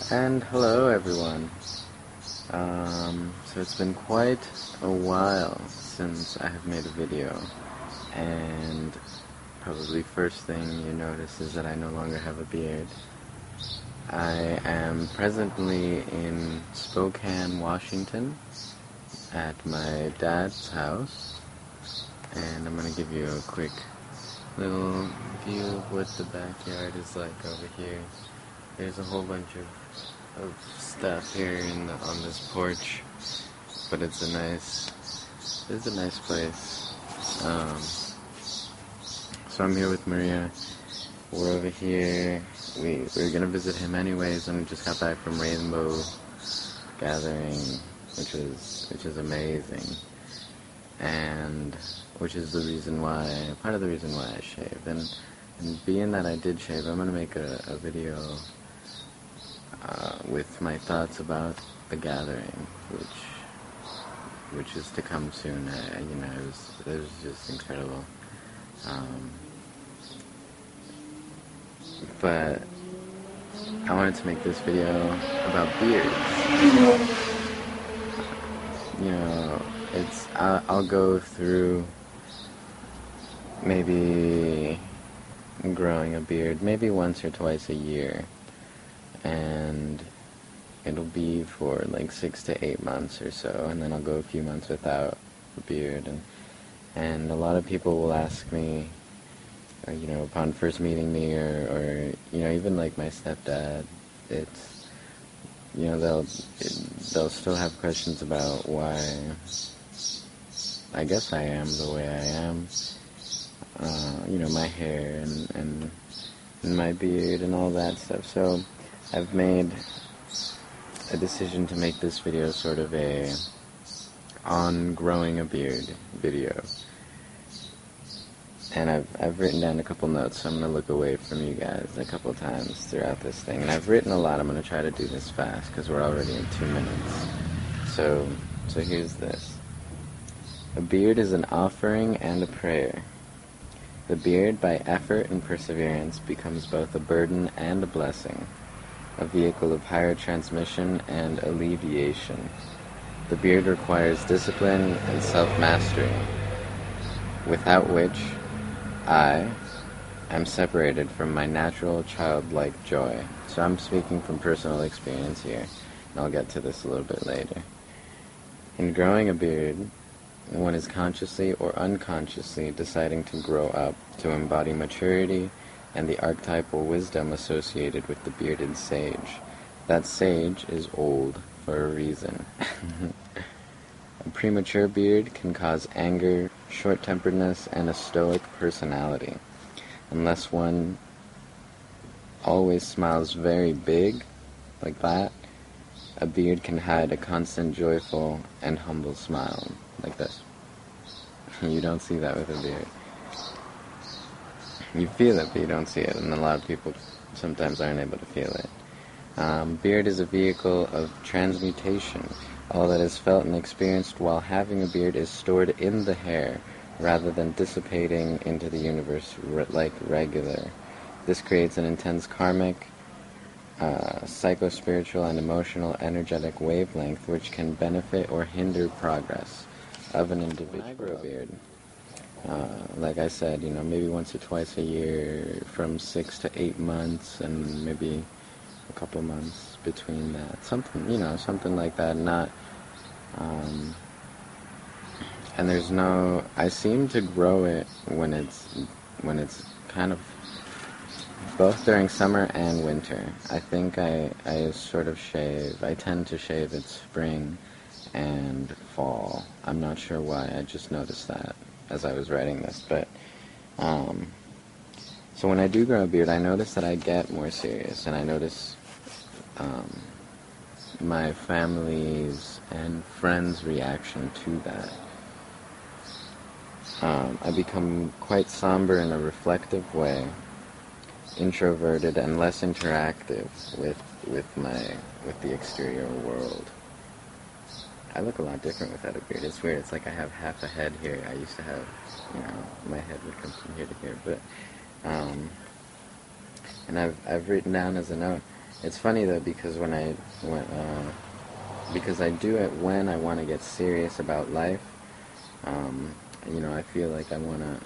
And hello everyone. So it's been quite a while since I have made a video, and probably first thing you notice is that I no longer have a beard. I am presently in Spokane, Washington at my dad's house, and I'm going to give you a quick little view of what the backyard is like over here. There's a whole bunch of stuff here on this porch, but it's a nice place. So I'm here with Maria. We're over here. We're gonna visit him anyways, and we just got back from Rainbow Gathering, which is amazing, and which is part of the reason why I shaved. And being that I did shave, I'm gonna make a video with my thoughts about the gathering, which is to come soon. It was just incredible. But I wanted to make this video about beards. I'll go through maybe growing a beard maybe once or twice a year, and it'll be for like 6 to 8 months or so, and then I'll go a few months without a beard, and a lot of people will ask me, upon first meeting me, or even like my stepdad, it's, they'll still have questions about why I guess I am the way I am, my hair and my beard and all that stuff. So I've made a decision to make this video sort of on growing a beard video. And I've written down a couple notes, so I'm going to look away from you guys a couple times throughout this thing. And I've written a lot. I'm going to try to do this fast because we're already in 2 minutes. So here's this. A beard is an offering and a prayer. The beard, by effort and perseverance, becomes both a burden and a blessing, a vehicle of higher transmission and alleviation. The beard requires discipline and self-mastery, without which I am separated from my natural childlike joy. So I'm speaking from personal experience here, and I'll get to this a little bit later. In growing a beard, one is consciously or unconsciously deciding to grow up, to embody maturity and the archetypal wisdom associated with the bearded sage. That sage is old for a reason. A premature beard can cause anger, short-temperedness, and a stoic personality. Unless one always smiles very big, like that, a beard can hide a constant joyful and humble smile, like this. You don't see that with a beard. You feel it, but you don't see it, and a lot of people sometimes aren't able to feel it. Beard is a vehicle of transmutation. All that is felt and experienced while having a beard is stored in the hair, rather than dissipating into the universe like regular. This creates an intense karmic, psycho-spiritual, and emotional energetic wavelength which can benefit or hinder progress of an individual. When I grow a beard, like I said, maybe once or twice a year, from 6 to 8 months, and maybe a couple months between that. Something like that. Not, and there's no. I seem to grow it when it's kind of both during summer and winter. I think I sort of shave. I tend to shave at spring and fall. I'm not sure why. I just noticed that as I was writing this, but so when I do grow a beard, I notice that I get more serious, and I notice my family's and friends' reaction to that. I become quite somber in a reflective way, introverted and less interactive with the exterior world. I look a lot different without a beard. It's weird. It's like I have half a head here. I used to have, my head would come from here to here, but and I've written down as a note, It's funny though, because because I do it when I want to get serious about life. Um, I feel like I wanna,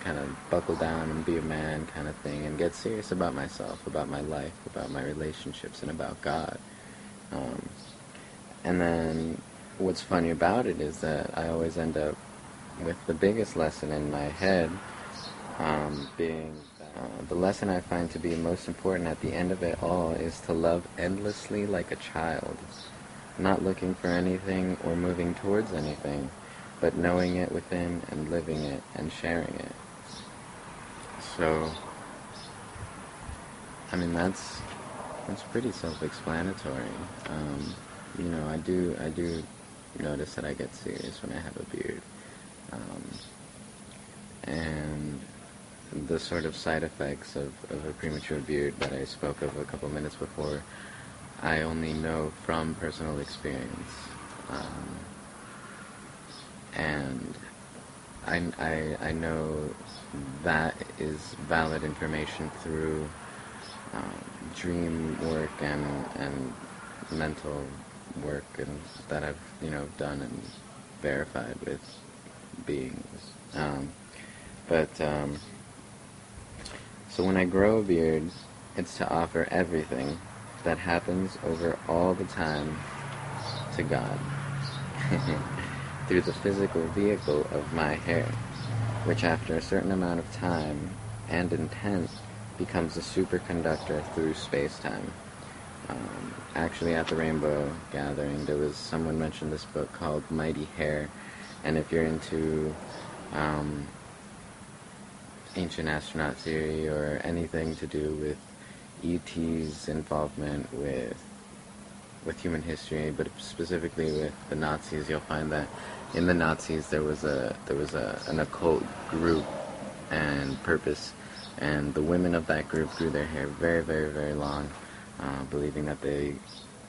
kind of buckle down and be a man, kind of thing, and get serious about myself, about my life, about my relationships, and about God. Um, and then what's funny about it is that I always end up with the biggest lesson in my head, being the lesson I find to be most important at the end of it all is to love endlessly like a child, not looking for anything or moving towards anything, but knowing it within and living it and sharing it. So, I mean, that's pretty self-explanatory. I do notice that I get serious when I have a beard, um, and the sort of side effects of a premature beard that I spoke of a couple minutes before, I only know from personal experience, and I know that is valid information through dream work and mental work and that I've done and verified with beings. But So when I grow a beard, it's to offer everything that happens over all the time to God through the physical vehicle of my hair, which after a certain amount of time and intent becomes a superconductor through space-time. Actually, at the Rainbow Gathering, there was someone mentioned this book called Mighty Hair, and if you're into ancient astronaut theory or anything to do with ET's involvement with human history, but specifically with the Nazis, you'll find that in the Nazis there was an occult group and purpose, and the women of that group grew their hair very, very, very long, believing that they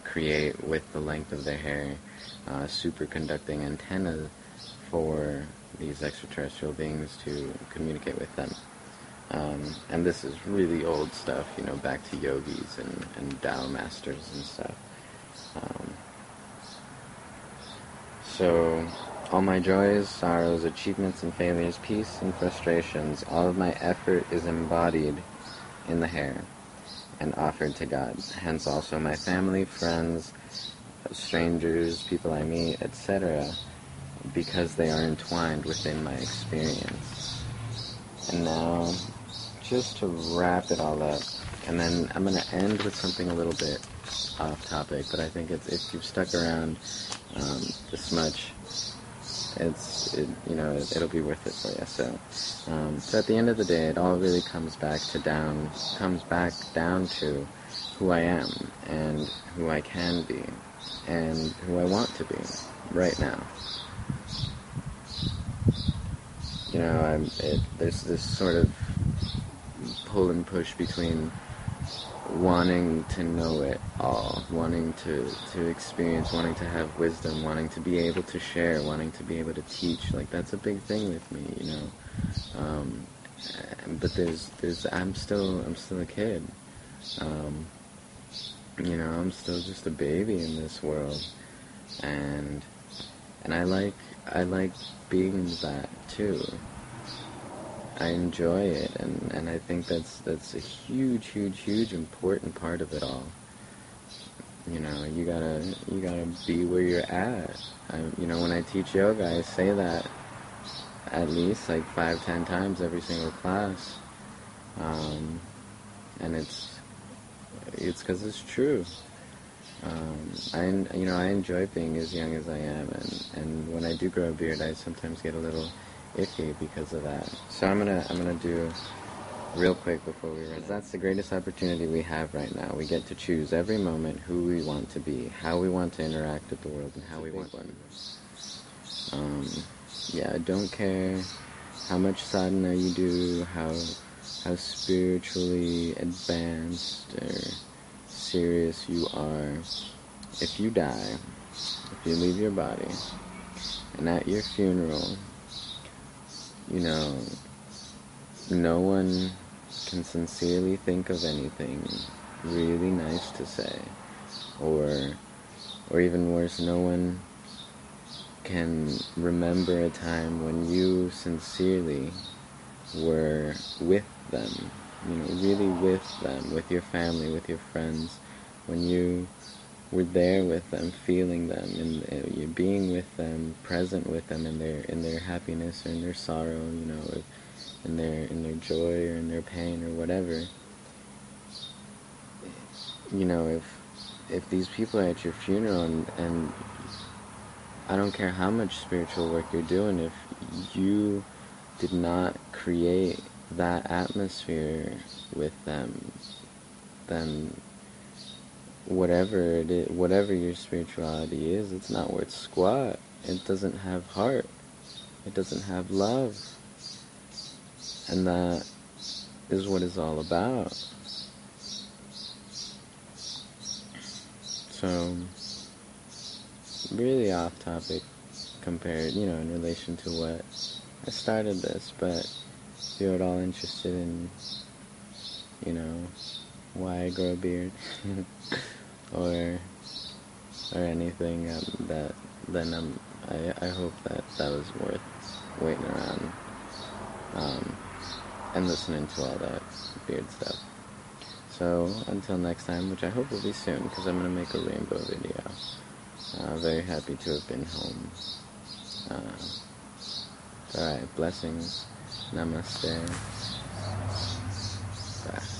create with the length of their hair superconducting antennas for these extraterrestrial beings to communicate with them. And this is really old stuff, back to yogis and Tao masters and stuff. So, all my joys, sorrows, achievements and failures, peace and frustrations, all of my effort is embodied in the hair and offered to God. Hence also my family, friends, strangers, people I meet, etc., because they are entwined within my experience. And now, just to wrap it all up, and then I'm going to end with something a little bit off topic, but I think if you've stuck around this much, it'll be worth it for you. So at the end of the day, it all really comes back down to who I am and who I can be and who I want to be right now. There's this sort of pull and push between wanting to know it all, wanting to experience, wanting to have wisdom, wanting to be able to share, wanting to be able to teach. Like, that's a big thing with me, But I'm still a kid. I'm still just a baby in this world, and I like being that too. I enjoy it, and I think that's a huge important part of it all. You gotta be where you're at. When I teach yoga, I say that at least like 5-10 times every single class, and it's because it's true. I enjoy being as young as I am, and when I do grow a beard, I sometimes get a little iffy because of that. So I'm gonna do real quick before we run. That's the greatest opportunity we have right now. We get to choose every moment who we want to be, how we want to interact with the world, and how we want one. I don't care how much sadhana you do, how spiritually advanced or serious you are. If you die, if you leave your body, and at your funeral, no one can sincerely think of anything really nice to say, or even worse, no one can remember a time when you sincerely were with them, really with them, with your family, with your friends, when you were there with them, feeling them, and you're being with them, present with them in their happiness or in their sorrow, in their joy or in their pain or whatever. If these people are at your funeral, and I don't care how much spiritual work you're doing, if you did not create that atmosphere with them, then whatever it is, whatever your spirituality is, it's not worth squat. It doesn't have heart. It doesn't have love. And that is what it's all about. So, really off topic compared, in relation to what I started this, but if you're at all interested in, why I grow a beard, or anything, then I hope that was worth waiting around, and listening to all that beard stuff. So, until next time, which I hope will be soon, because I'm going to make a rainbow video. Very happy to have been home. Alright, blessings. Namaste. Bye.